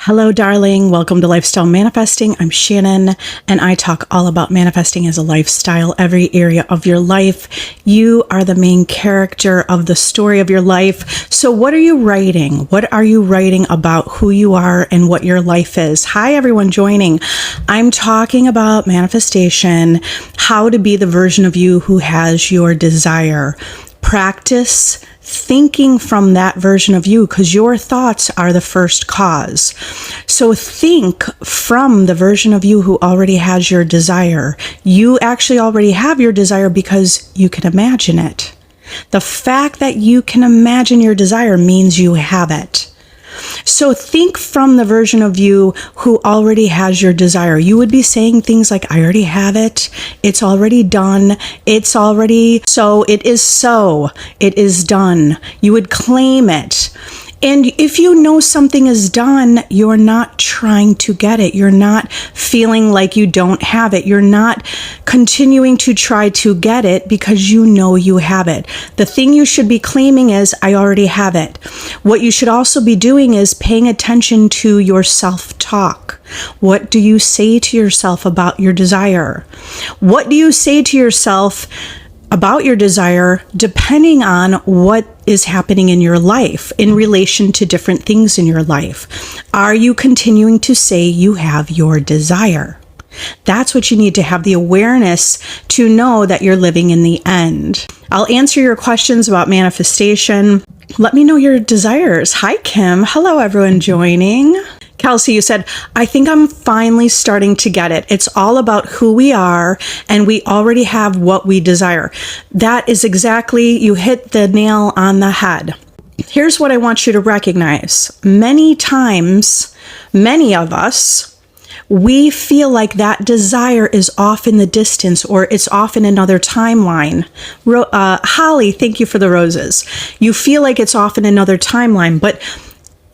Hello, darling. Welcome to Lifestyle Manifesting. I'm Shannon, and I talk all about manifesting as a lifestyle, every area of your life. You are the main character of the story of your life. So what are you writing? What are you writing about who you are and what your life is? Hi, everyone joining. I'm talking about manifestation, how to be the version of you who has your desire. Practice thinking from that version of you, because your thoughts are the first cause. So think from the version of you who already has your desire. You actually already have your desire because you can imagine it. The fact that you can imagine your desire means you have it. So think from the version of you who already has your desire. You would be saying things like, I already have it. It's already done. It's already so. It is so. It is done. You would claim it. And if you know something is done, you're not trying to get it. You're not feeling like you don't have it. You're not continuing to try to get it because you know you have it. The thing you should be claiming is, I already have it. What you should also be doing is paying attention to your self-talk. What do you say to yourself about your desire? What do you say to yourself about your desire, depending on what is happening in your life in relation to different things in your life? Are you continuing to say you have your desire? That's what you need to have the awareness to know that you're living in the end. I'll answer your questions about manifestation. Let me know your desires. Hi, Kim. Hello, everyone joining. Kelsey, you said, I think I'm finally starting to get it. It's all about who we are, and we already have what we desire. That is exactly, you hit the nail on the head. Here's what I want you to recognize. Many times, many of us, we feel like that desire is off in the distance, or it's off in another timeline. Holly, thank you for the roses. You feel like it's off in another timeline, but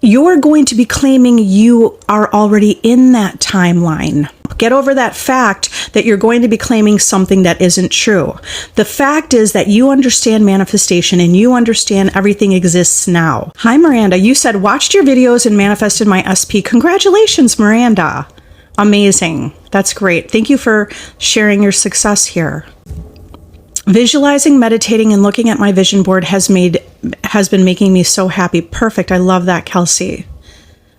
you're going to be claiming you are already in that timeline. Get over that fact that you're going to be claiming something that isn't true. The fact is that you understand manifestation and you understand everything exists now. Hi, Miranda. You said, watched your videos and manifested my SP. Congratulations, Miranda. Amazing. That's great. Thank you for sharing your success here. Visualizing, meditating, and looking at my vision board has been making me so happy. Perfect. I love that, Kelsey.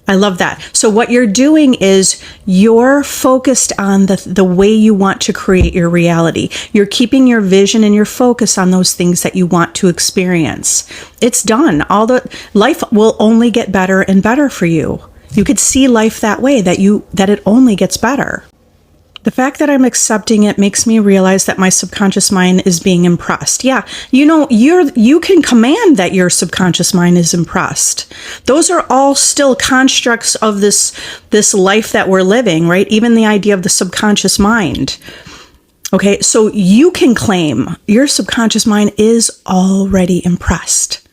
I love that. So what you're doing is you're focused on the way you want to create your reality. You're keeping your vision and your focus on those things that you want to experience. It's done. Life will only get better and better for you. You could see life that way, that it only gets better. The fact that I'm accepting it makes me realize that my subconscious mind is being impressed. Yeah, you can command that your subconscious mind is impressed. Those are all still constructs of this life that we're living, right? Even the idea of the subconscious mind. Okay, so you can claim your subconscious mind is already impressed.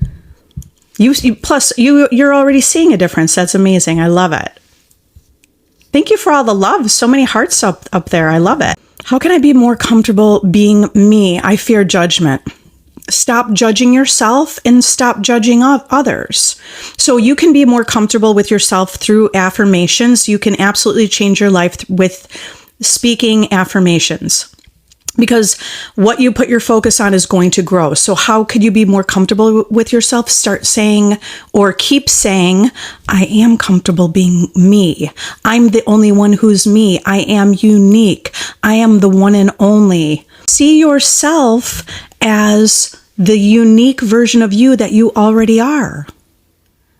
You're already seeing a difference. That's amazing. I love it. Thank you for all the love. So many hearts up there. I love it. How can I be more comfortable being me? I fear judgment. Stop judging yourself and stop judging others. So you can be more comfortable with yourself through affirmations. You can absolutely change your life with speaking affirmations, because what you put your focus on is going to grow. So how could you be more comfortable with yourself? Start saying, or keep saying, I am comfortable being me. I'm the only one who's me. I am unique. I am the one and only. See yourself as the unique version of you that you already are.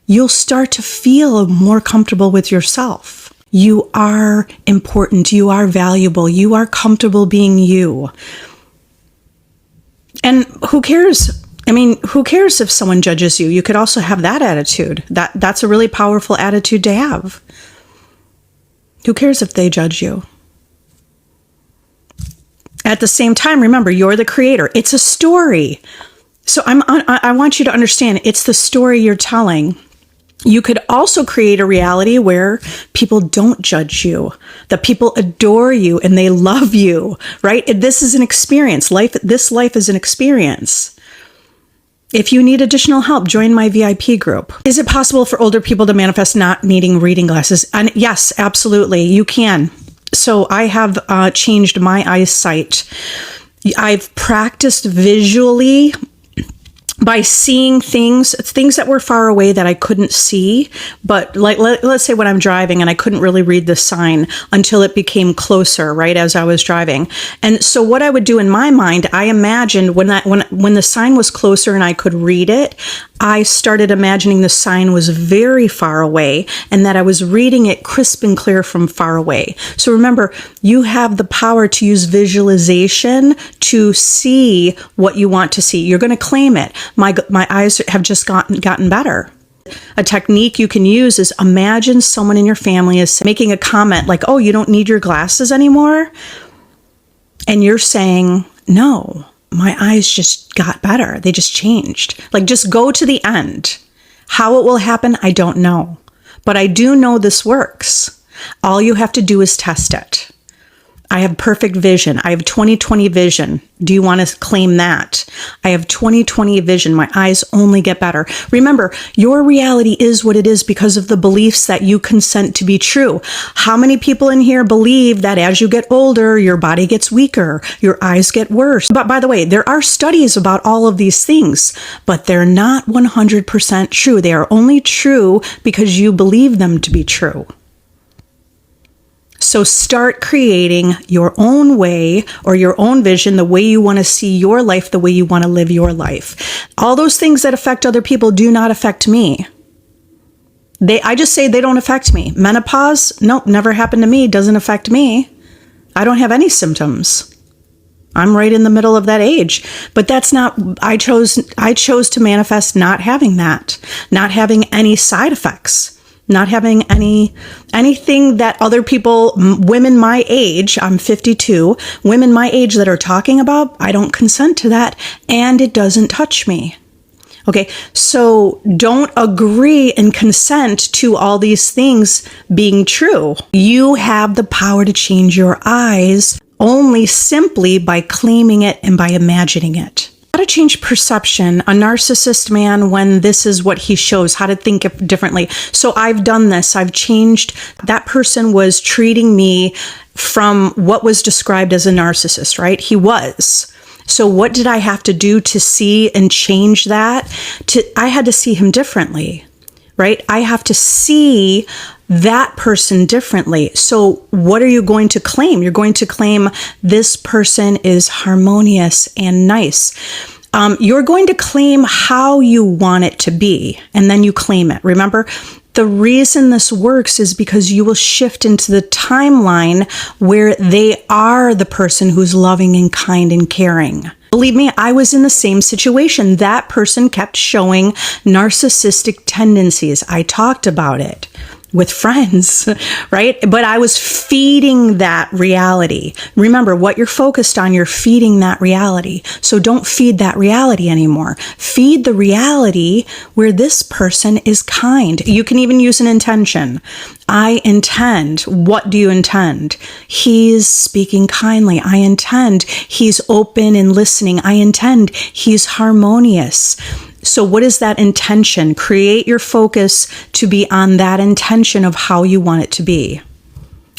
You'll start to feel more comfortable with yourself. You are important. You are valuable. You are comfortable being you. And who cares? I mean, who cares if someone judges you? You could also have that attitude. That's a really powerful attitude to have. Who cares if they judge you? At the same time, remember, you're the creator. It's a story. So I want you to understand, it's the story you're telling. You could also create a reality where people don't judge you, that people adore you and they love you, right? This is an experience. This life is an experience. If you need additional help, join my VIP group. Is it possible for older people to manifest not needing reading glasses? And yes, absolutely, you can. So I have changed my eyesight. I've practiced visually by seeing things that were far away that I couldn't see. But like, let's say when I'm driving and I couldn't really read the sign until it became closer, right, as I was driving. And so what I would do in my mind, I imagined when the sign was closer and I could read it, I started imagining the sign was very far away and that I was reading it crisp and clear from far away. So remember, you have the power to use visualization to see what you want to see. You're going to claim it. My eyes have just gotten better. A technique you can use is imagine someone in your family is making a comment like, oh, you don't need your glasses anymore. And you're saying, no, my eyes just got better. They just changed. Like, just go to the end. How it will happen, I don't know. But I do know this works. All you have to do is test it. I have perfect vision. I have 20/20 vision. Do you want to claim that? I have 20/20 vision. My eyes only get better. Remember, your reality is what it is because of the beliefs that you consent to be true. How many people in here believe that as you get older, your body gets weaker, your eyes get worse? But by the way, there are studies about all of these things, but they're not 100% true. They are only true because you believe them to be true. So start creating your own way or your own vision, the way you want to see your life, the way you want to live your life. All those things that affect other people do not affect me. I just say they don't affect me. Menopause? Nope, never happened to me. Doesn't affect me. I don't have any symptoms. I'm right in the middle of that age. But that's not, I chose to manifest not having that, not having any side effects. Not having anything that other people, women my age, I'm 52, women my age that are talking about, I don't consent to that, and it doesn't touch me. Okay, so don't agree and consent to all these things being true. You have the power to change your eyes only simply by claiming it and by imagining it. How to change perception, a narcissist man when this is what he shows, how to think differently. So I've done this. I've changed. That person was treating me from what was described as a narcissist, right? He was. So what did I have to do to see and change that? I had to see him differently, right? I have to see that person differently. So what are you going to claim? You're going to claim this person is harmonious and nice. You're going to claim how you want it to be, and then you claim it. Remember, the reason this works is because you will shift into the timeline where they are the person who's loving and kind and caring. Believe me, I was in the same situation. That person kept showing narcissistic tendencies. I talked about it with friends, right? But I was feeding that reality. Remember, what you're focused on, you're feeding that reality. So don't feed that reality anymore. Feed the reality where this person is kind. You can even use an intention. I intend. What do you intend? He's speaking kindly. I intend. He's open and listening. I intend. He's harmonious. So what is that intention? Create your focus to be on that intention of how you want it to be.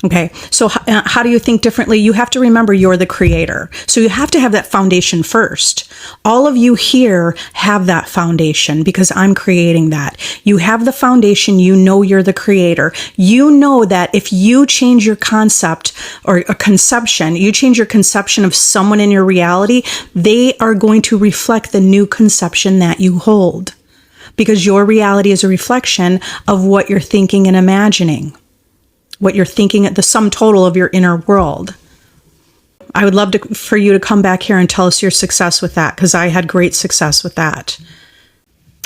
Okay, so how do you think differently? You have to remember you're the creator. So you have to have that foundation first. All of you here have that foundation because I'm creating that. You have the foundation. You know you're the creator. You know that if you change your concept or a conception, you change your conception of someone in your reality, they are going to reflect the new conception that you hold because your reality is a reflection of what you're thinking and imagining. What you're thinking at the sum total of your inner world. I would love for you to come back here and tell us your success with that, because I had great success with that.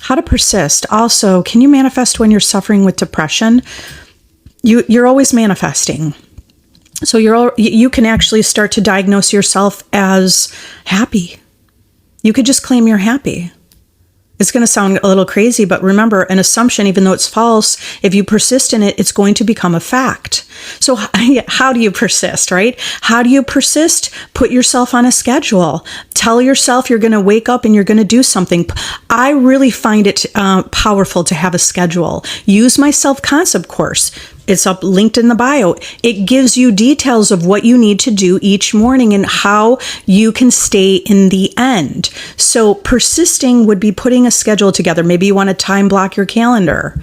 How to persist. Also, can you manifest when you're suffering with depression? You're always manifesting. So you can actually start to diagnose yourself as happy. You could just claim you're happy. It's going to sound a little crazy, but remember, an assumption, even though it's false, if you persist in it, it's going to become a fact. So how do you persist, right? How do you persist? Put yourself on a schedule. Tell yourself you're going to wake up and you're going to do something. I really find it powerful to have a schedule. Use my self-concept course. It's up linked in the bio. It gives you details of what you need to do each morning and how you can stay in the end. So persisting would be putting a schedule together. Maybe you want to time block your calendar.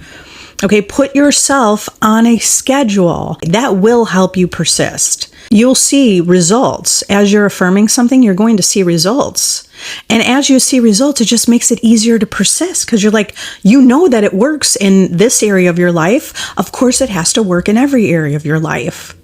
Okay, put yourself on a schedule. That will help you persist. You'll see results. As you're affirming something, you're going to see results. And as you see results, it just makes it easier to persist because you're like, you know that it works in this area of your life. Of course, it has to work in every area of your life.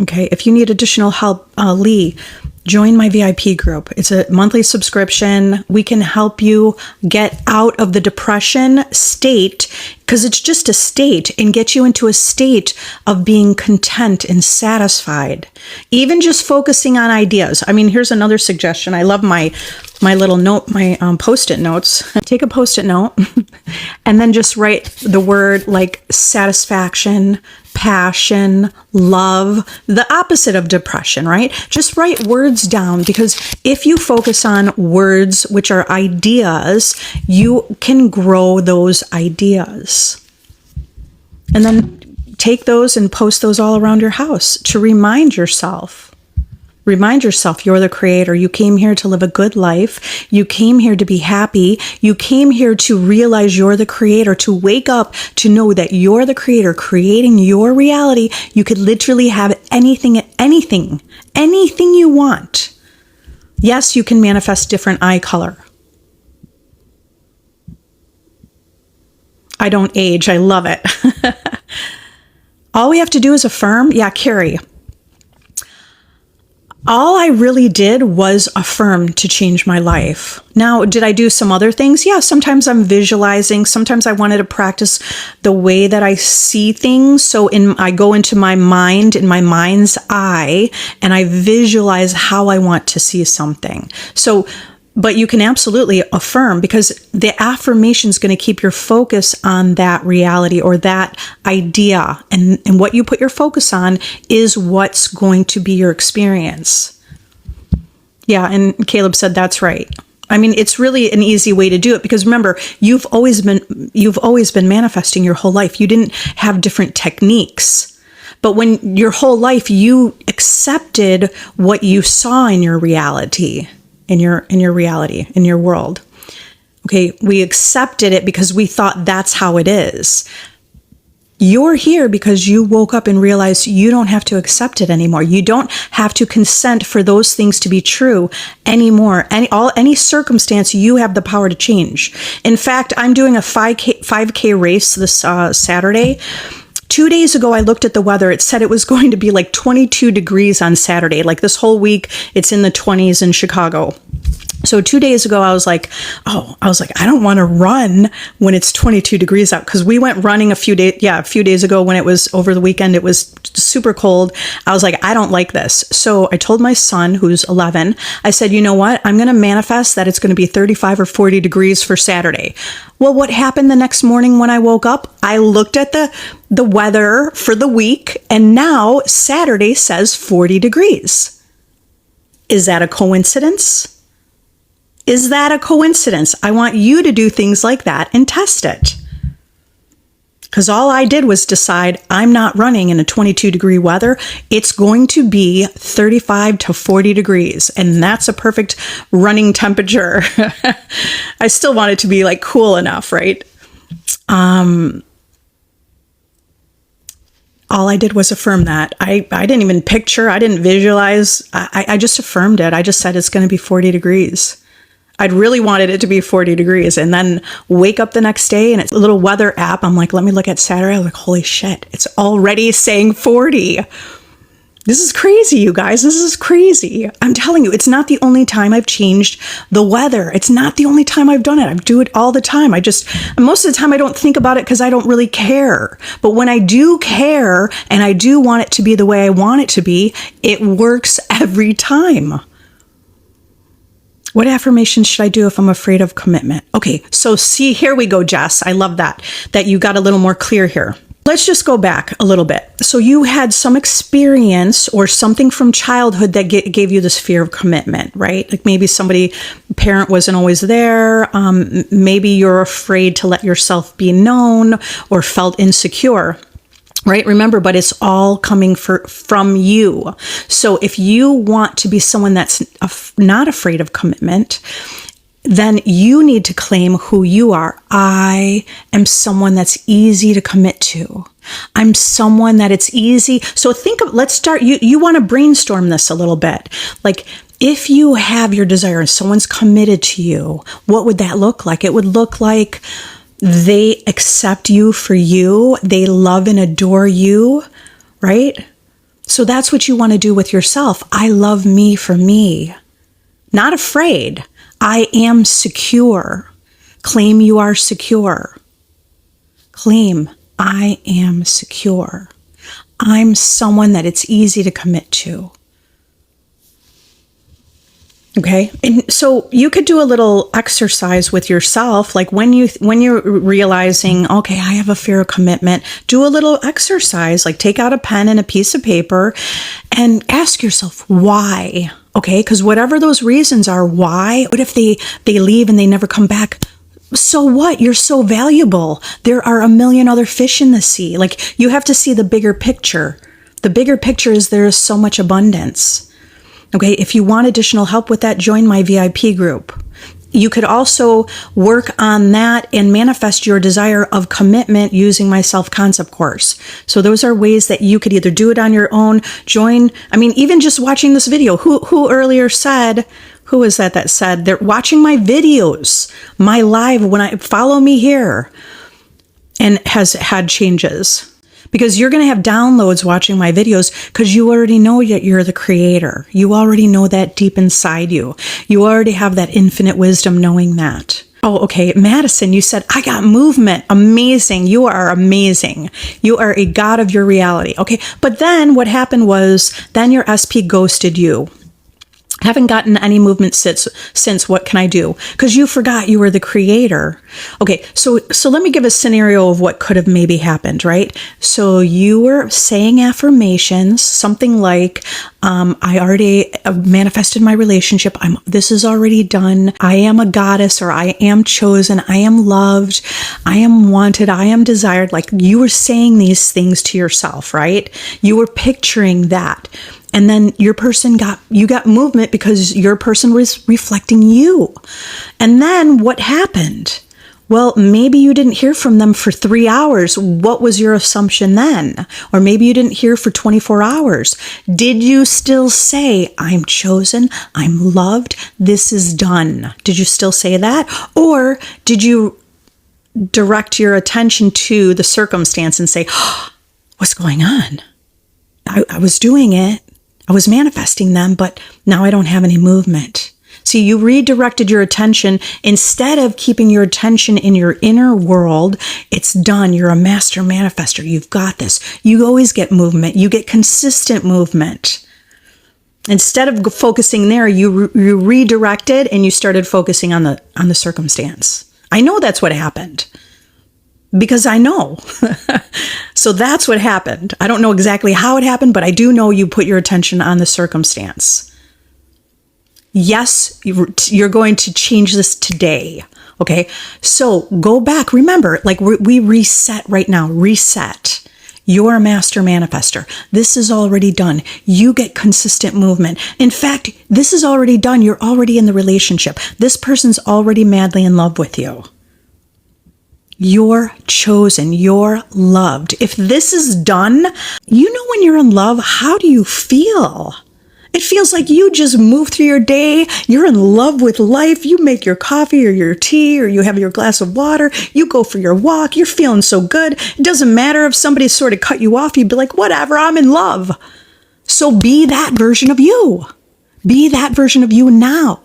Okay, if you need additional help, Lee, join my VIP group. It's a monthly subscription. We can help you get out of the depression state, because it's just a state, and get you into a state of being content and satisfied. Even just focusing on ideas. I mean, here's another suggestion. I love my little note, my Post-it notes. Take a Post-it note and then just write the word like satisfaction, passion, love, the opposite of depression, right? Just write words down, because if you focus on words, which are ideas, you can grow those ideas. And then take those and post those all around your house to remind yourself. Remind yourself you're the creator. You came here to live a good life. You came here to be happy. You came here to realize you're the creator, to wake up, to know that you're the creator, creating your reality. You could literally have anything you want. Yes, you can manifest different eye color. I don't age. I love it. All we have to do is affirm. Yeah, Carrie. All I really did was affirm to change my life. Now, did I do some other things? Yeah, sometimes I'm visualizing. Sometimes I wanted to practice the way that I see things. So I go into my mind, in my mind's eye, and I visualize how I want to see something. So, but you can absolutely affirm, because the affirmation is going to keep your focus on that reality or that idea. And what you put your focus on is what's going to be your experience. Yeah, and Caleb said that's right. I mean, it's really an easy way to do it, because remember, you've always been manifesting your whole life. You didn't have different techniques. But when your whole life you accepted what you saw in your reality, in your reality, in your world. Okay, we accepted it because we thought that's how it is. You're here because you woke up and realized you don't have to accept it anymore. You don't have to consent for those things to be true anymore. Any circumstance, you have the power to change. In fact, I'm doing a 5K race this Saturday. 2 days ago, I looked at the weather. It said it was going to be like 22 degrees on Saturday. Like this whole week, it's in the 20s in Chicago. So 2 days ago, I was like, I don't want to run when it's 22 degrees out, because we went running a few days ago when it was over the weekend. It was super cold. I was like, I don't like this. So I told my son, who's 11, I said, you know what? I'm going to manifest that it's going to be 35 or 40 degrees for Saturday. Well, what happened the next morning when I woke up? I looked at the weather for the week, and now Saturday says 40 degrees. Is that a coincidence? Is that a coincidence? I want you to do things like that and test it. Because all I did was decide I'm not running in a 22 degree weather. It's going to be 35 to 40 degrees. And that's a perfect running temperature. I still want it to be like cool enough, right? All I did was affirm that. I didn't even picture, I didn't visualize. I just affirmed it. I just said it's going to be 40 degrees. I'd really wanted it to be 40 degrees, and then wake up the next day and it's a little weather app. I'm like, let me look at Saturday. I'm like, holy shit, it's already saying 40. This is crazy, you guys. This is crazy. I'm telling you, it's not the only time I've changed the weather. It's not the only time I've done it. I do it all the time. Most of the time I don't think about it because I don't really care. But when I do care and I do want it to be the way I want it to be, it works every time. What affirmations should I do if I'm afraid of commitment? Okay, so see, here we go, Jess. I love that you got a little more clear here. Let's just go back a little bit. So you had some experience or something from childhood that gave you this fear of commitment, right? Like maybe parent wasn't always there. Maybe you're afraid to let yourself be known or felt insecure. Right? Remember, but it's all coming from you. So if you want to be someone that's not afraid of commitment, then you need to claim who you are. I am someone that's easy to commit to. I'm someone that it's easy. So let's start, you want to brainstorm this a little bit. Like, if you have your desire and someone's committed to you, what would that look like? It would look like they accept you for you. They love and adore you, right? So that's what you want to do with yourself. I love me for me. Not afraid. I am secure. Claim you are secure. Claim I am secure. I'm someone that it's easy to commit to. Okay. And so you could do a little exercise with yourself. Like when you're realizing, okay, I have a fear of commitment, do a little exercise, like take out a pen and a piece of paper and ask yourself why. Okay. Because whatever those reasons are, why? What if they leave and they never come back? So what? You're so valuable. There are a million other fish in the sea. Like, you have to see the bigger picture. The bigger picture is there is so much abundance. Okay, if you want additional help with that, join my VIP group. You could also work on that and manifest your desire of commitment using my self-concept course. So those are ways that you could either do it on your own, even just watching this video. Who earlier said, who was that said they're watching my videos, my live, follow me here, and has had changes. Because you're going to have downloads watching my videos because you already know that you're the creator. You already know that deep inside you. You already have that infinite wisdom knowing that. Oh, okay. Madison, you said, I got movement. Amazing. You are amazing. You are a god of your reality. Okay. But then what happened was then your SP ghosted you. Haven't gotten any movement since. What can I do? Because you forgot you were the creator. Okay, so let me give a scenario of what could have maybe happened, right? So you were saying affirmations, something like, I already manifested my relationship. This is already done. I am a goddess, or I am chosen. I am loved. I am wanted. I am desired. Like, you were saying these things to yourself, right? You were picturing that. And then you got movement because your person was reflecting you. And then what happened? Well, maybe you didn't hear from them for 3 hours. What was your assumption then? Or maybe you didn't hear for 24 hours. Did you still say, I'm chosen, I'm loved, this is done? Did you still say that? Or did you direct your attention to the circumstance and say, oh, what's going on? I was doing it. I was manifesting them, but now I don't have any movement. See, you redirected your attention. Instead of keeping your attention in your inner world, it's done. You're a master manifester. You've got this. You always get movement. You get consistent movement. Instead of focusing there, you redirected and you started focusing on the circumstance. I know that's what happened. Because I know. So that's what happened. I don't know exactly how it happened, but I do know you put your attention on the circumstance. Yes, you're going to change this today. Okay. So go back. Remember, like we reset right now. Reset. You're a master manifester. This is already done. You get consistent movement. In fact, this is already done. You're already in the relationship. This person's already madly in love with you. You're chosen. You're loved. If this is done, when you're in love, how do you feel? It feels like you just move through your day. You're in love with life. You make your coffee or your tea, or you have your glass of water. You go for your walk. You're feeling so good. It doesn't matter if somebody sort of cut you off. You'd be like, whatever, I'm in love. So be that version of you. Be that version of you now.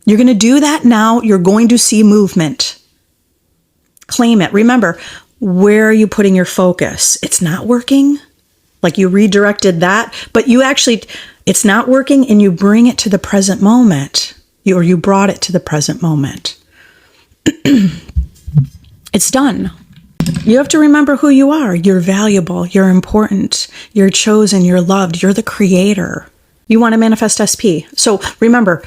You're going to do that now. You're going to see movement. Claim it. Remember, where are you putting your focus? It's not working. Like, you redirected that, but you actually, it's not working, and you bring it to the present moment, or you brought it to the present moment. It's done. You have to remember who you are. You're valuable. You're important. You're chosen. You're loved. You're the creator. You want to manifest SP. So remember,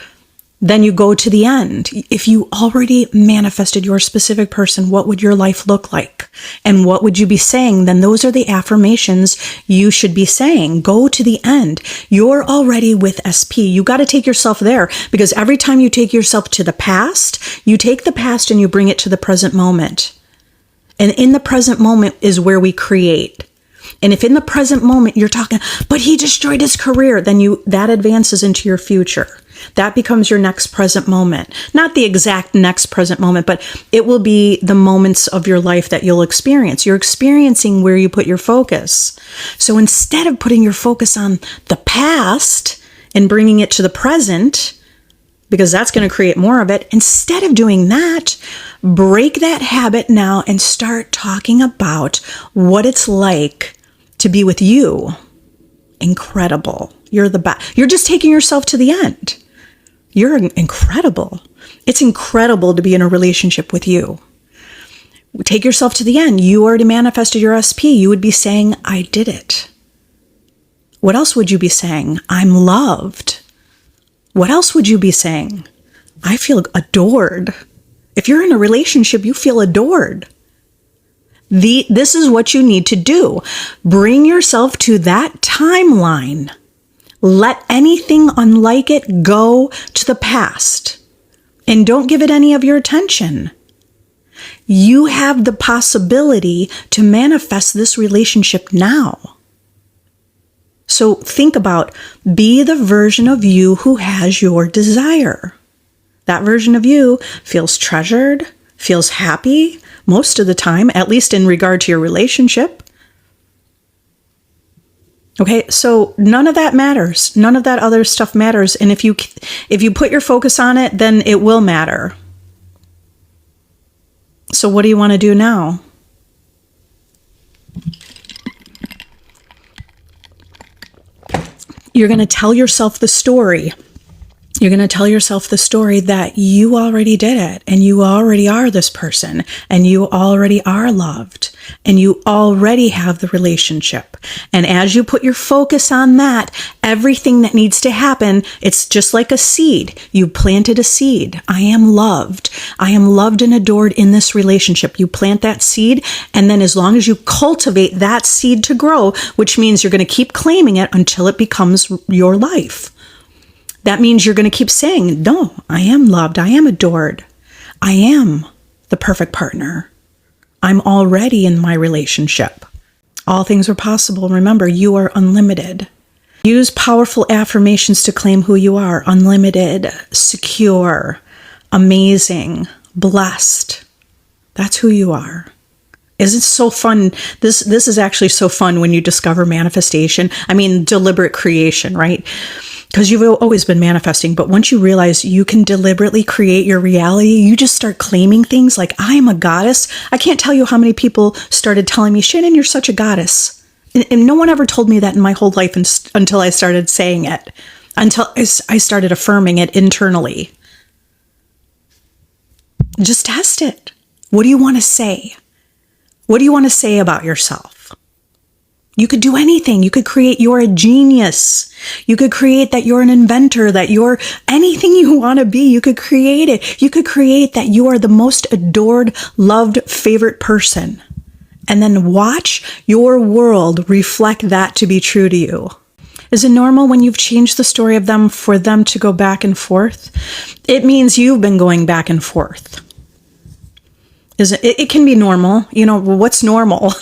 then you go to the end. If you already manifested your specific person, what would your life look like? And what would you be saying? Then those are the affirmations you should be saying. Go to the end. You're already with SP. You got to take yourself there, because every time you take yourself to the past, you take the past and you bring it to the present moment. And in the present moment is where we create. And if in the present moment you're talking, but he destroyed his career, then that advances into your future. That becomes your next present moment. Not the exact next present moment, but it will be the moments of your life that you'll experience. You're experiencing where you put your focus. So instead of putting your focus on the past and bringing it to the present, because that's going to create more of it, instead of doing that, break that habit now and start talking about what it's like to be with you. Incredible. You're the best. You're just taking yourself to the end. You're incredible. It's incredible to be in a relationship with you. Take yourself to the end. You already manifested your SP. You would be saying, I did it. What else would you be saying? I'm loved. What else would you be saying? I feel adored. If you're in a relationship, you feel adored. This is what you need to do. Bring yourself to that timeline. Let anything unlike it go to the past. And don't give it any of your attention. You have the possibility to manifest this relationship now. So think about, be the version of you who has your desire. That version of you feels treasured, feels happy most of the time, at least in regard to your relationship. Okay, so none of that matters. None of that other stuff matters. And if you put your focus on it, then it will matter. So what do you want to do now? You're going to tell yourself the story. You're going to tell yourself the story that you already did it, and you already are this person, and you already are loved, and you already have the relationship. And as you put your focus on that, everything that needs to happen, it's just like a seed. You planted a seed. I am loved. I am loved and adored in this relationship. You plant that seed, and then as long as you cultivate that seed to grow, which means you're going to keep claiming it until it becomes your life. That means you're going to keep saying, no, I am loved. I am adored. I am the perfect partner. I'm already in my relationship. All things are possible. Remember, you are unlimited. Use powerful affirmations to claim who you are. Unlimited, secure, amazing, blessed. That's who you are. Isn't it so fun? This is actually so fun when you discover manifestation. I mean, deliberate creation, right? Because you've always been manifesting, but once you realize you can deliberately create your reality, you just start claiming things like, I am a goddess. I can't tell you how many people started telling me, Shannon, you're such a goddess. And no one ever told me that in my whole life until I started saying it, until I started affirming it internally. Just test it. What do you want to say? What do you want to say about yourself? You could do anything. You could create you're a genius. You could create that you're an inventor, that you're anything you want to be. You could create it. You could create that you are the most adored, loved, favorite person. And then watch your world reflect that to be true to you. Is it normal when you've changed the story of them for them to go back and forth? It means you've been going back and forth. It can be normal. You know, what's normal?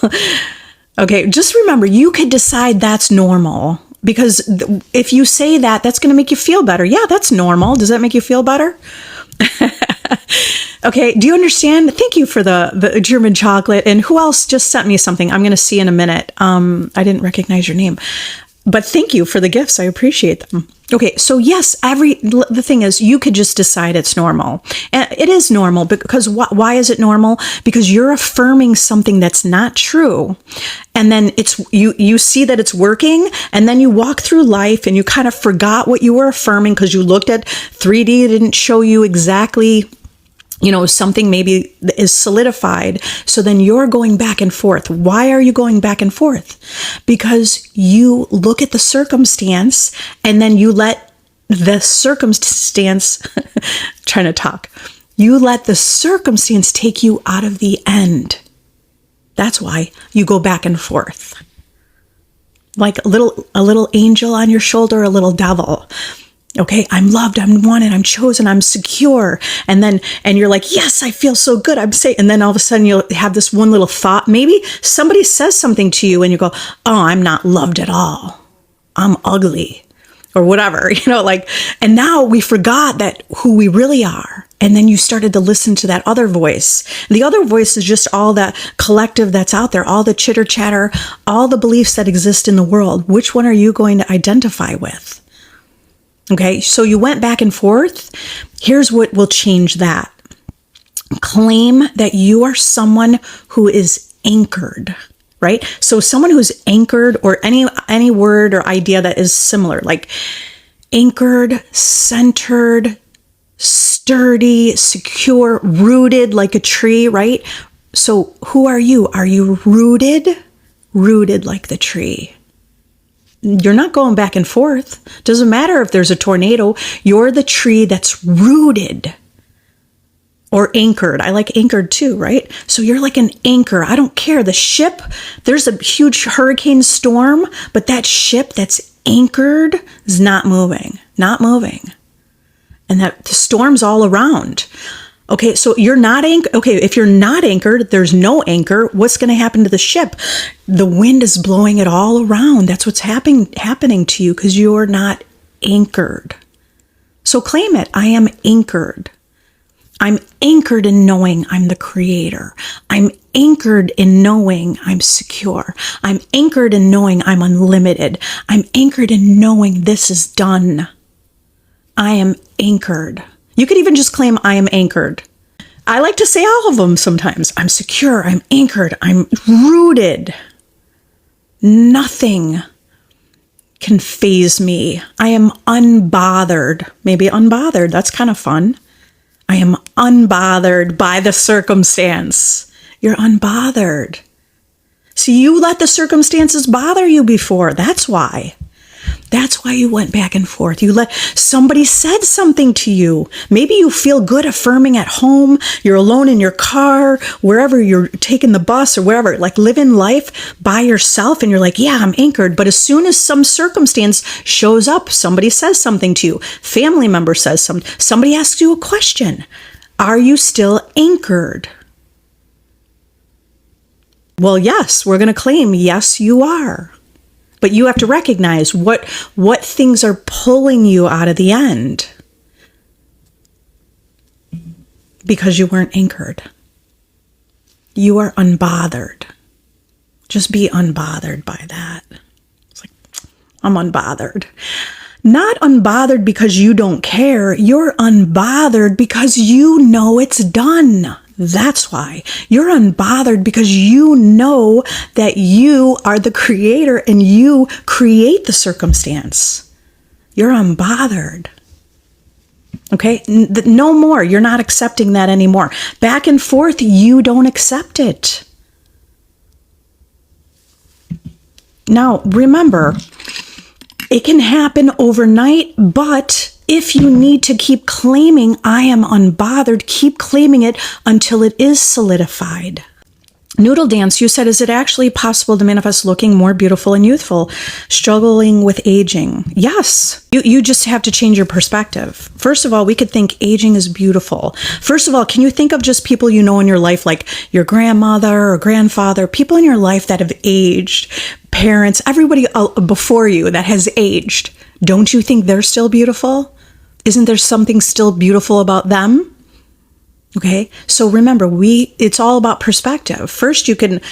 Okay, just remember, you could decide that's normal, because if you say that, that's going to make you feel better. Yeah, that's normal. Does that make you feel better? Okay, do you understand? Thank you for the German chocolate. And who else just sent me something? I'm going to see in a minute. I didn't recognize your name, but thank you for the gifts. I appreciate them. Okay, so yes, the thing is, you could just decide it's normal. And it is normal because why is it normal? Because you're affirming something that's not true. And then you see that it's working, and then you walk through life and you kind of forgot what you were affirming because you looked at 3D, it didn't show you exactly, something maybe is solidified. So then you're going back and forth. Why are you going back and forth? Because you look at the circumstance and then you let the circumstance, you let the circumstance take you out of the end. That's why you go back and forth. Like a little angel on your shoulder, a little devil. Okay, I'm loved, I'm wanted, I'm chosen, I'm secure. And you're like, yes, I feel so good, I'm safe. And then all of a sudden you'll have this one little thought. Maybe somebody says something to you and you go, oh, I'm not loved at all. I'm ugly or whatever, and now we forgot that who we really are. And then you started to listen to that other voice. The other voice is just all that collective that's out there, all the chitter chatter, all the beliefs that exist in the world. Which one are you going to identify with? Okay, so you went back and forth. Here's what will change that. Claim that you are someone who is anchored, right? So someone who's anchored, or any word or idea that is similar, like anchored, centered, sturdy, secure, rooted like a tree, right? So who are you? Are you rooted? Rooted like the tree. You're not going back and forth. Doesn't matter if there's a tornado. You're the tree that's rooted or anchored. I like anchored too, right? So you're like an anchor. I don't care. The ship, there's a huge hurricane storm, but that ship that's anchored is not moving. And that the storm's all around. Okay, so you're not anchored. Okay, if you're not anchored, there's no anchor. What's going to happen to the ship? The wind is blowing it all around. That's what's happening to you because you're not anchored. So claim it. I am anchored. I'm anchored in knowing I'm the creator. I'm anchored in knowing I'm secure. I'm anchored in knowing I'm unlimited. I'm anchored in knowing this is done. I am anchored. You could even just claim I am anchored. I like to say all of them sometimes. I'm secure, I'm anchored, I'm rooted. Nothing can faze me. I am unbothered. Maybe unbothered, that's kind of fun. I am unbothered by the circumstance. You're unbothered. So you let the circumstances bother you before. That's why. That's why you went back and forth. Somebody said something to you. Maybe you feel good affirming at home. You're alone in your car, wherever you're taking the bus or wherever, like living life by yourself. And you're like, yeah, I'm anchored. But as soon as some circumstance shows up, somebody says something to you, family member says something, somebody asks you a question. Are you still anchored? Well, yes, we're going to claim, yes, you are. But you have to recognize what things are pulling you out of the end because you weren't anchored. You are unbothered. Just be unbothered by that. It's like, I'm unbothered. Not unbothered because you don't care. You're unbothered because you know it's done. That's why. You're unbothered because you know that you are the creator and you create the circumstance. You're unbothered. Okay? No more. You're not accepting that anymore. Back and forth, you don't accept it. Now, remember, it can happen overnight, but if you need to keep claiming, I am unbothered, keep claiming it until it is solidified. Noodle Dance, you said, is it actually possible to manifest looking more beautiful and youthful, struggling with aging? Yes. You just have to change your perspective. First of all, we could think aging is beautiful. First of all, can you think of just people you know in your life, like your grandmother or grandfather, people in your life that have aged, parents, everybody before you that has aged? Don't you think they're still beautiful? Isn't there something still beautiful about them? Okay. So remember, it's all about perspective. First, you could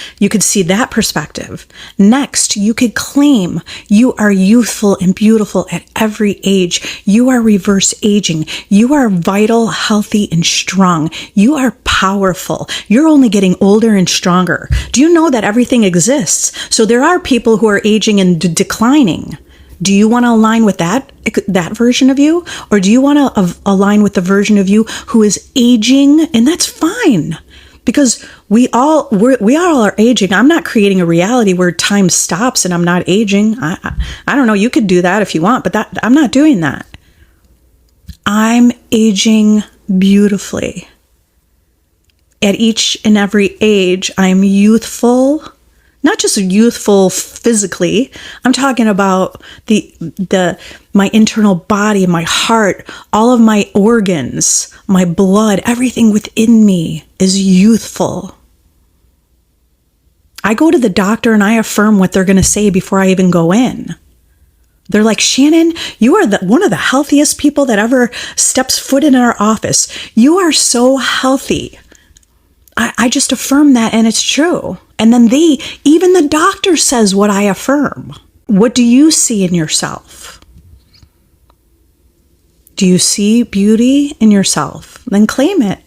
see that perspective. Next, you could claim you are youthful and beautiful at every age. You are reverse aging. You are vital, healthy, and strong. You are powerful. You're only getting older and stronger. Do you know that everything exists? So there are people who are aging and declining. Do you want to align with that version of you? Or do you want to align with the version of you who is aging? And that's fine, because we all are aging. I'm not creating a reality where time stops and I'm not aging. I don't know. You could do that if you want, but I'm not doing that. I'm aging beautifully. At each and every age, I'm youthful. Not just youthful physically. I'm talking about my internal body, my heart, all of my organs, my blood, everything within me is youthful. I go to the doctor and I affirm what they're going to say before I even go in. They're like, Shannon, you are one of the healthiest people that ever steps foot in our office. You are so healthy. I just affirm that, and it's true. And then even the doctor says what I affirm. What do you see in yourself? Do you see beauty in yourself? Then claim it.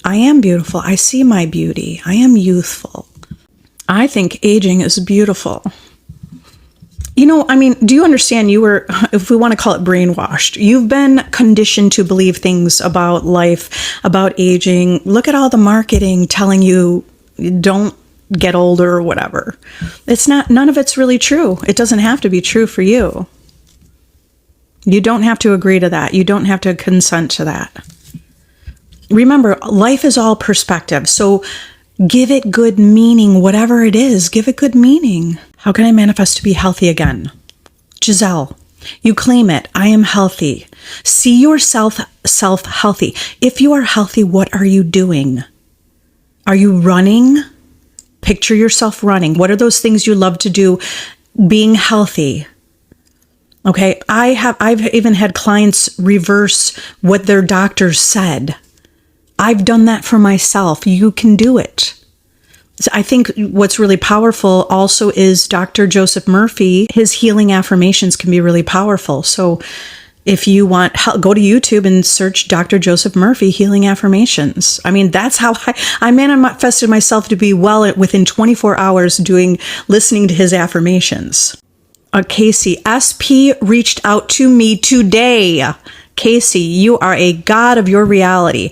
I am beautiful. I see my beauty. I am youthful. I think aging is beautiful. Do you understand if we want to call it brainwashed, you've been conditioned to believe things about life, about aging. Look at all the marketing telling you don't get older or whatever. None of it's really true. It doesn't have to be true for you. You don't have to agree to that. You don't have to consent to that. Remember, life is all perspective. So give it good meaning, whatever it is, give it good meaning. How can I manifest to be healthy again? Giselle, you claim it. I am healthy. See yourself healthy. If you are healthy, what are you doing? Are you running? Picture yourself running. What are those things you love to do? Being healthy. Okay. I've even had clients reverse what their doctors said. I've done that for myself. You can do it. So I think what's really powerful also is Dr. Joseph Murphy. His healing affirmations can be really powerful. So if you want help, go to YouTube and search Dr. Joseph Murphy healing affirmations. That's how I manifested myself to be well within 24 hours listening to his affirmations. Casey, SP reached out to me today. Casey, you are a god of your reality.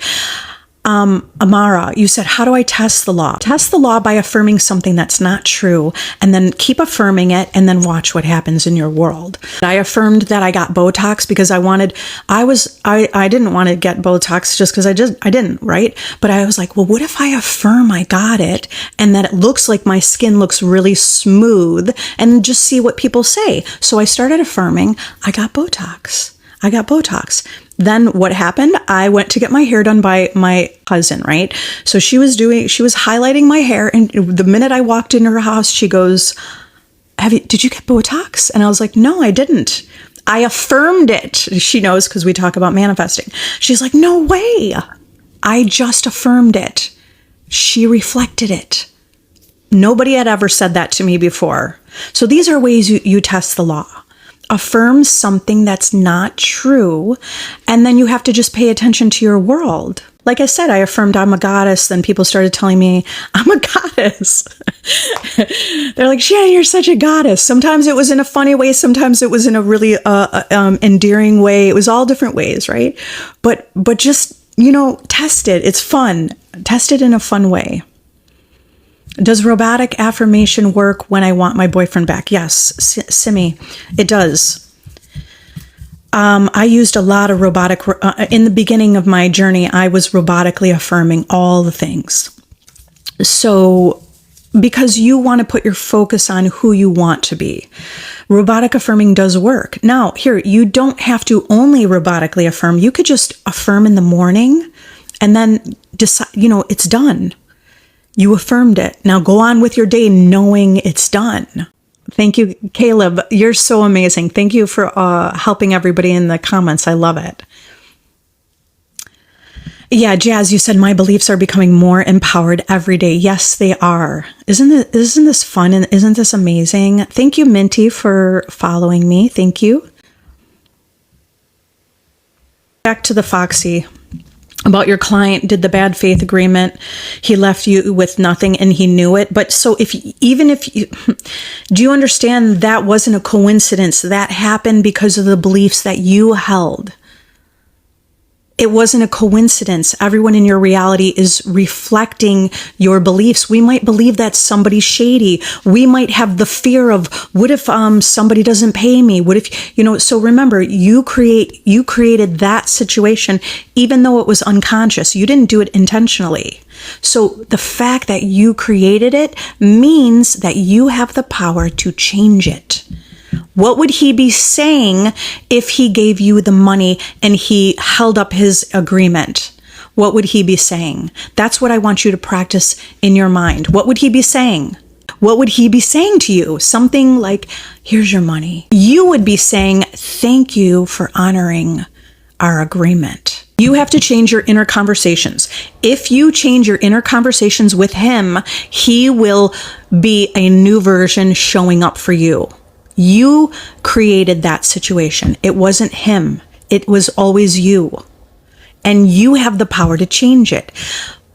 Amara, you said, how do I test the law? Test the law by affirming something that's not true, and then keep affirming it, and then watch what happens in your world. I affirmed that I got Botox because I didn't want to get Botox just because I didn't, right? But I was like, well, what if I affirm I got it and that it looks like my skin looks really smooth, and just see what people say. So I started affirming I got Botox. Then what happened? I went to get my hair done by my cousin, right? So she was highlighting my hair. And the minute I walked into her house, she goes, did you get Botox? And I was like, no, I didn't. I affirmed it. She knows because we talk about manifesting. She's like, no way. I just affirmed it. She reflected it. Nobody had ever said that to me before. So these are ways you test the law. Affirm something that's not true, and then you have to just pay attention to your world. Like I said, I affirmed I'm a goddess, then people started telling me I'm a goddess. They're like, Shannon, you're such a goddess. Sometimes it was in a funny way, sometimes it was in a really endearing way. It was all different ways, right? But just, test it. It's fun. Test it in a fun way. Does robotic affirmation work when I want my boyfriend back? Yes, Simi, it does. I used a lot of robotic, in the beginning of my journey, I was robotically affirming all the things. So, because you want to put your focus on who you want to be. Robotic affirming does work. Now, here, you don't have to only robotically affirm. You could just affirm in the morning and then decide, it's done. You affirmed it. Now go on with your day knowing it's done. Thank you, Caleb. You're so amazing. Thank you for helping everybody in the comments. I love it. Yeah, Jazz, you said my beliefs are becoming more empowered every day. Yes, they are. Isn't this fun and isn't this amazing? Thank you, Minty, for following me. Thank you. Back to the Foxy. About your client did the bad faith agreement. He left you with nothing and he knew it. But so do you understand that wasn't a coincidence? That happened because of the beliefs that you held. It wasn't a coincidence. Everyone in your reality is reflecting your beliefs. We might believe that somebody's shady. We might have the fear of, what if somebody doesn't pay me? What if, so remember, you created that situation, even though it was unconscious. You didn't do it intentionally. So the fact that you created it means that you have the power to change it. What would he be saying if he gave you the money and he held up his agreement? What would he be saying? That's what I want you to practice in your mind. What would he be saying? What would he be saying to you? Something like, here's your money. You would be saying, thank you for honoring our agreement. You have to change your inner conversations. If you change your inner conversations with him, he will be a new version showing up for you. You created that situation. It wasn't him. It was always you. And you have the power to change it.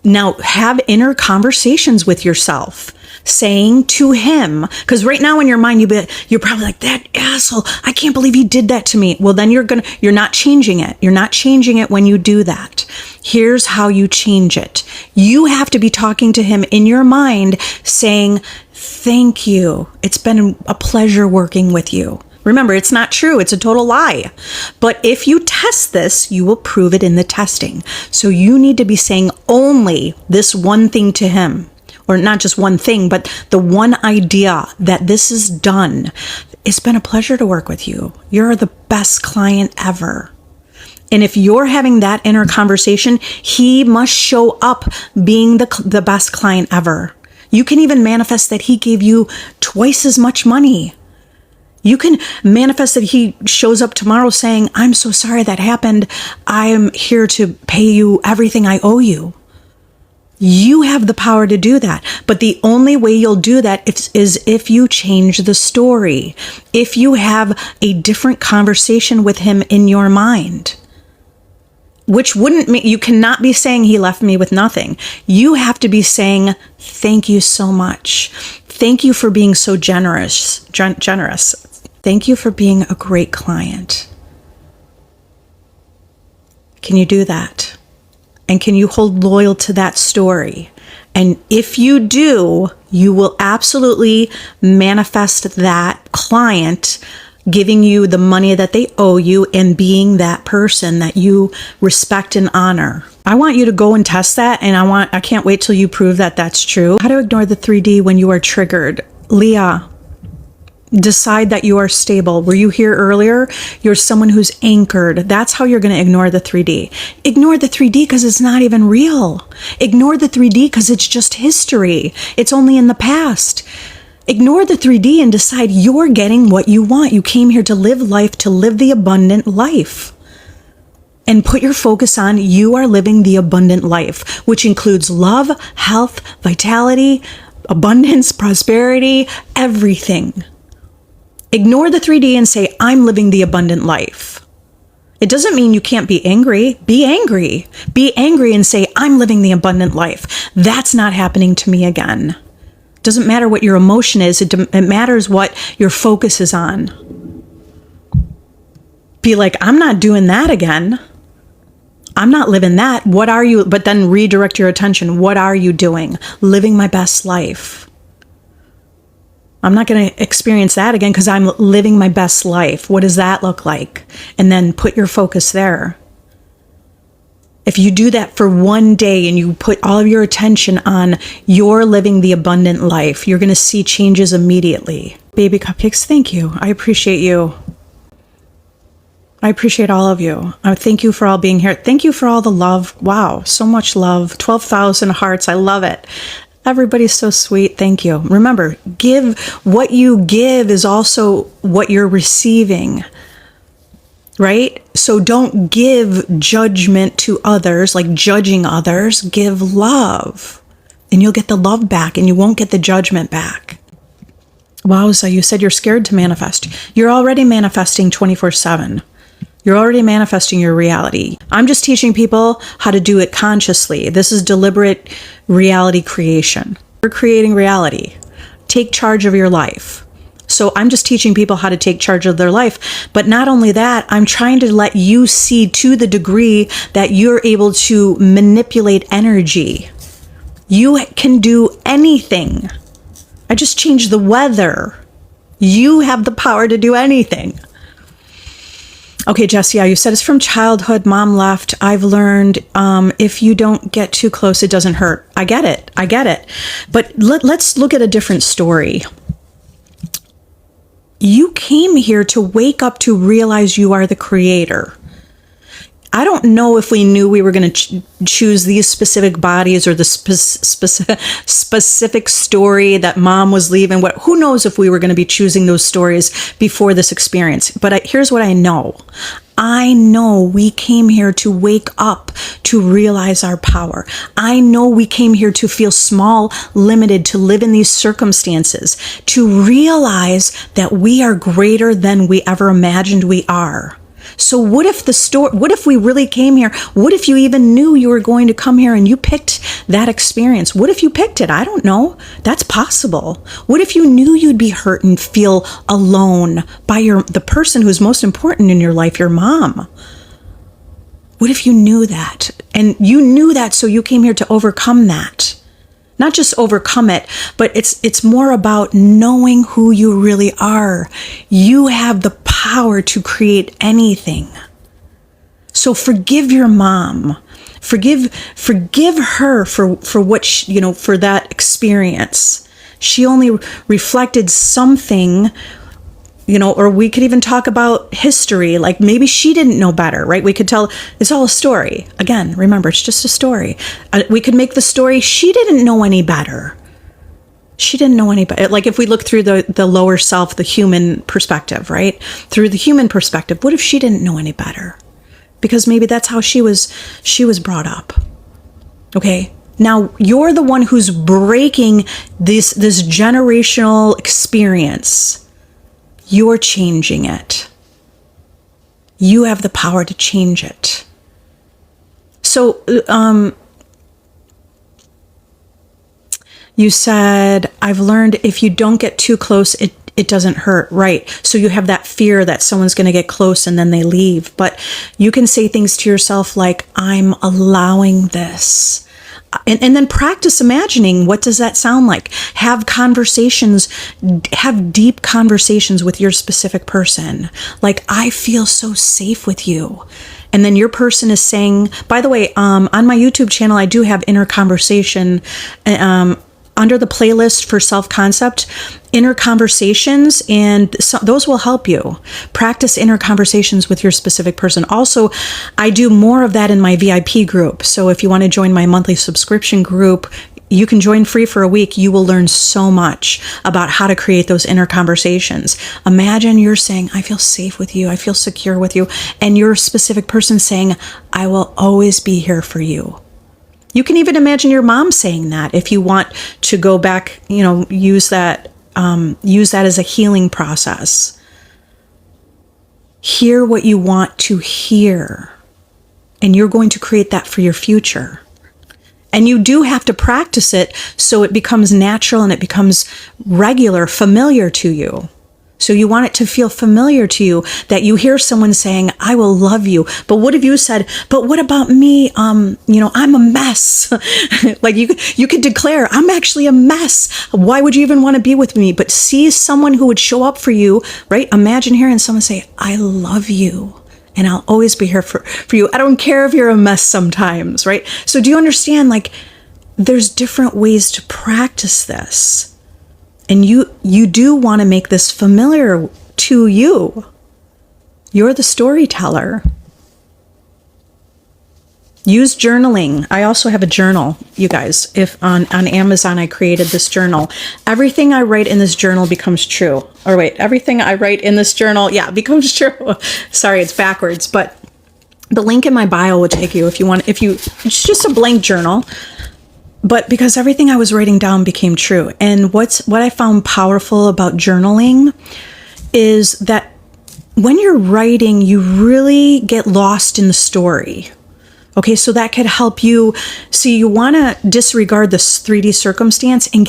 Now, have inner conversations with yourself, saying to him, because right now in your mind, you're probably like, that asshole, I can't believe he did that to me. Well, then you're not changing it. You're not changing it when you do that. Here's how you change it. You have to be talking to him in your mind, saying, thank you. It's been a pleasure working with you. Remember, it's not true. It's a total lie. But if you test this, you will prove it in the testing. So you need to be saying only this one thing to him, or not just one thing, but the one idea that this is done. It's been a pleasure to work with you. You're the best client ever. And if you're having that inner conversation, he must show up being the best client ever. You can even manifest that he gave you twice as much money. You can manifest that he shows up tomorrow saying, I'm so sorry that happened. I am here to pay you everything I owe you. You have the power to do that. But the only way you'll do that is if you change the story. If you have a different conversation with him in your mind. Which wouldn't mean, you cannot be saying he left me with nothing. You have to be saying, thank you so much. Thank you for being so generous. Thank you for being a great client. Can you do that? And can you hold loyal to that story? And if you do, you will absolutely manifest that client giving you the money that they owe you and being that person that you respect and honor. I want you to go and test that, and I can't wait till you prove that that's true. How to ignore the 3D when you are triggered. Leah, decide that you are stable. Were you here earlier? You're someone who's anchored. That's how you're going to ignore the 3D. Ignore the 3D because it's not even real. Ignore the 3D because it's just history. It's only in the past. Ignore the 3D and decide you're getting what you want. You came here to live life, to live the abundant life. And put your focus on you are living the abundant life, which includes love, health, vitality, abundance, prosperity, everything. Ignore the 3D and say, I'm living the abundant life. It doesn't mean you can't be angry. Be angry. Be angry and say, I'm living the abundant life. That's not happening to me again. Doesn't matter what your emotion is. It matters what your focus is on. Be like, I'm not doing that again. I'm not living that. What are you? But then redirect your attention. What are you doing? Living my best life. I'm not going to experience that again because I'm living my best life. What does that look like? And then put your focus there. If you do that for one day and you put all of your attention on you're living the abundant life, you're going to see changes immediately. Baby Cupcakes, thank you. I appreciate you. I appreciate all of you. Thank you for all being here. Thank you for all the love. Wow, so much love. 12,000 hearts. I love it. Everybody's so sweet. Thank you. Remember, give. What you give is also what you're receiving. Right? So don't give judgment to others, like judging others. Give love, and you'll get the love back, and you won't get the judgment back. Wow, so you said you're scared to manifest. You're already manifesting 24/7. You're already manifesting your reality. I'm just teaching people how to do it consciously. This is deliberate reality creation. We're creating reality. Take charge of your life. So I'm just teaching people how to take charge of their life. But not only that, I'm trying to let you see to the degree that you're able to manipulate energy. You can do anything. I just changed the weather. You have the power to do anything. Okay, Jess, yeah, you said it's from childhood. Mom left. I've learned if you don't get too close, it doesn't hurt. I get it. But let's look at a different story. You came here to wake up to realize you are the creator. I don't know if we knew we were going to choose these specific bodies or the specific story that mom was leaving. Who knows if we were going to be choosing those stories before this experience. But here's what I know. I know we came here to wake up to realize our power. I know we came here to feel small, limited, to live in these circumstances, to realize that we are greater than we ever imagined we are. So what if what if we really came here? What if you even knew you were going to come here and you picked that experience? What if you picked it? I don't know. That's possible. What if you knew you'd be hurt and feel alone by the person who's most important in your life, your mom? What if you knew that? And you knew that, so you came here to overcome that. Not just overcome it, but it's more about knowing who you really are. You have the power to create anything. So forgive your mom. Forgive her for what for that experience. She only reflected something. Or we could even talk about history, like maybe she didn't know better, right? We could tell it's all a story. Again, remember, it's just a story. We could make the story, she didn't know any better. She didn't know any better. Like if we look through the lower self, the human perspective, right? Through the human perspective, what if she didn't know any better? Because maybe that's how she was brought up. Okay? Now, you're the one who's breaking this generational experience. You're changing it. You have the power to change it. So, you said, I've learned if you don't get too close, it doesn't hurt, right? So you have that fear that someone's going to get close and then they leave. But you can say things to yourself like, I'm allowing this. And then practice imagining, what does that sound like? Have deep conversations with your specific person. Like, I feel so safe with you. And then your person is saying, by the way, on my YouTube channel, I do have inner conversation, under the playlist for self-concept, inner conversations, and those will help you practice inner conversations with your specific person. Also, I do more of that in my VIP group. So if you want to join my monthly subscription group, you can join free for a week. You will learn so much about how to create those inner conversations. Imagine you're saying, I feel safe with you. I feel secure with you. And your specific person saying, I will always be here for you. You can even imagine your mom saying that if you want to go back, use that as a healing process. Hear what you want to hear, and you're going to create that for your future. And you do have to practice it so it becomes natural and it becomes regular, familiar to you. So you want it to feel familiar to you, that you hear someone saying, I will love you. But what if you said, but what about me? I'm a mess. Like you could declare, I'm actually a mess. Why would you even want to be with me? But see someone who would show up for you, right? Imagine hearing someone say, I love you. And I'll always be here for you. I don't care if you're a mess sometimes, right? So do you understand, like, there's different ways to practice this. And you do want to make this familiar to you. You're the storyteller. Use journaling. I also have a journal, you guys. If on Amazon, I created this journal. Everything I write in this journal becomes true. Or wait, everything I write in this journal, becomes true. Sorry, it's backwards. But The link in my bio will take you it's just a blank journal. But because everything I was writing down became true. And what I found powerful about journaling is that when you're writing, you really get lost in the story. Okay, so that could help you. So you want to disregard this 3D circumstance and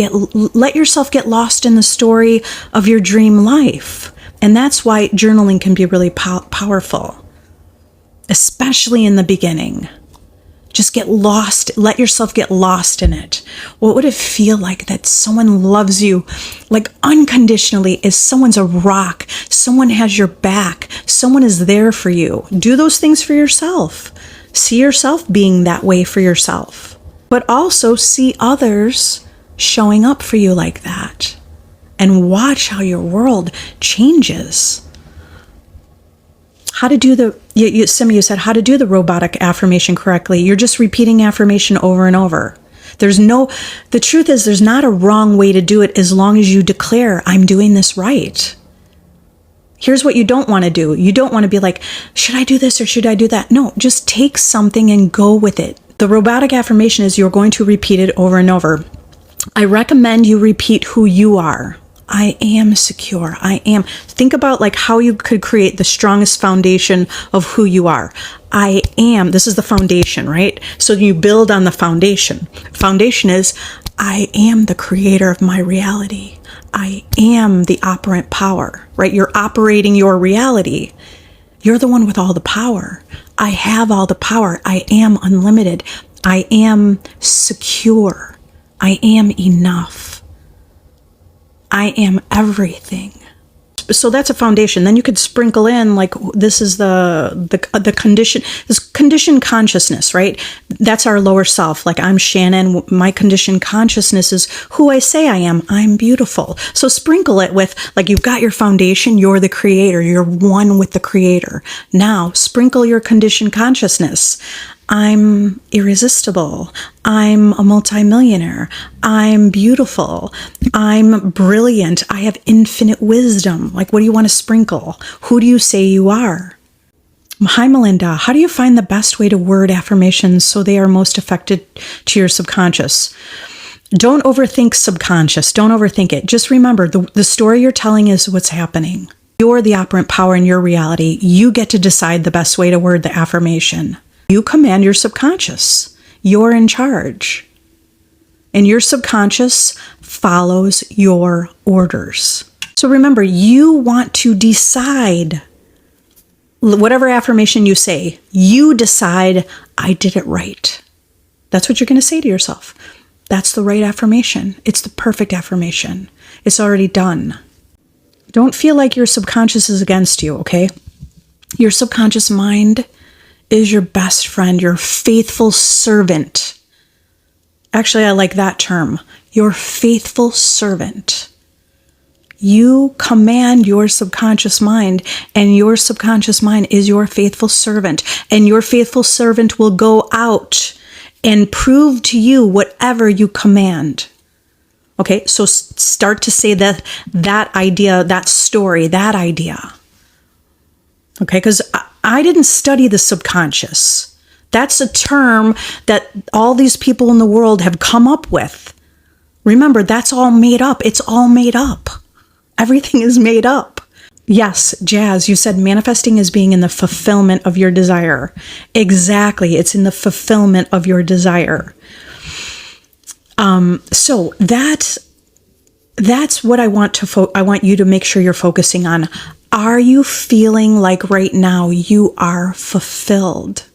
let yourself get lost in the story of your dream life. And that's why journaling can be really powerful, especially in the beginning. Just get lost. Let yourself get lost in it. What would it feel like that someone loves you like unconditionally? Is someone's a rock. Someone has your back. Someone is there for you. Do those things for yourself. See yourself being that way for yourself. But also see others showing up for you like that. And watch how your world changes. How to do some of you said how to do the robotic affirmation correctly. You're just repeating affirmation over and over. The truth is there's not a wrong way to do it as long as you declare, I'm doing this right. Here's what you don't want to do. You don't want to be like, should I do this or should I do that? No, just take something and go with it. The robotic affirmation is you're going to repeat it over and over. I recommend you repeat who you are. I am secure. I am. Think about like how you could create the strongest foundation of who you are. I am. This is the foundation, right? So you build on the foundation. Foundation is I am the creator of my reality. I am the operant power, right? You're operating your reality. You're the one with all the power. I have all the power. I am unlimited. I am secure. I am enough. I am everything. So that's a foundation. Then you could sprinkle in like this is the condition, this conditioned consciousness, right? That's our lower self. Like I'm Shannon. My conditioned consciousness is who I say I am. I'm beautiful. So sprinkle it with like you've got your foundation. You're the creator. You're one with the creator. Now sprinkle your conditioned consciousness. I'm irresistible. I'm a multimillionaire. I'm beautiful. I'm brilliant. I have infinite wisdom. Like, what do you want to sprinkle? Who do you say you are? Hi, Melinda. How do you find the best way to word affirmations so they are most effective to your subconscious? Don't overthink subconscious. Don't overthink it. Just remember, the story you're telling is what's happening. You're the operant power in your reality. You get to decide the best way to word the affirmation. You command your subconscious. You're in charge. And your subconscious follows your orders. So remember, you want to decide. Whatever affirmation you say, you decide, I did it right. That's what you're going to say to yourself. That's the right affirmation. It's the perfect affirmation. It's already done. Don't feel like your subconscious is against you, okay? Your subconscious mind is your best friend, your faithful servant. Actually, I like that term, your faithful servant. You command your subconscious mind, and your subconscious mind is your faithful servant. And your faithful servant will go out and prove to you whatever you command. Okay, so start to say that idea, that story, that idea. Okay, because I didn't study the subconscious. That's a term that all these people in the world have come up with. Remember, that's all made up. It's all made up. Everything is made up. Yes, Jazz, you said manifesting is being in the fulfillment of your desire. Exactly. It's in the fulfillment of your desire. So that's what I want you to make sure you're focusing on. Are you feeling like right now you are fulfilled?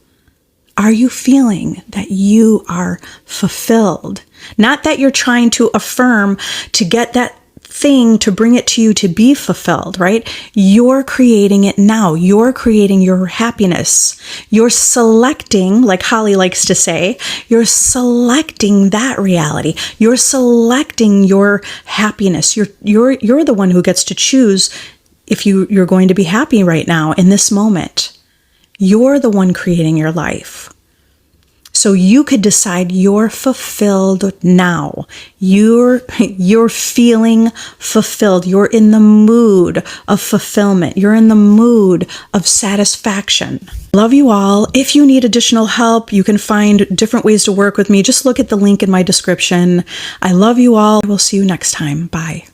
Are you feeling that you are fulfilled? Not that you're trying to affirm to get that thing to bring it to you to be fulfilled, right? You're creating it now. You're creating your happiness. You're selecting, like Holly likes to say, you're selecting that reality. You're selecting your happiness. You're the one who gets to choose if you're going to be happy right now in this moment. You're the one creating your life. so you could decide you're fulfilled now. You're feeling fulfilled. You're in the mood of fulfillment. You're in the mood of satisfaction. Love you all. If you need additional help, you can find different ways to work with me. Just look at the link in my description. I love you all. I will see you next time. Bye.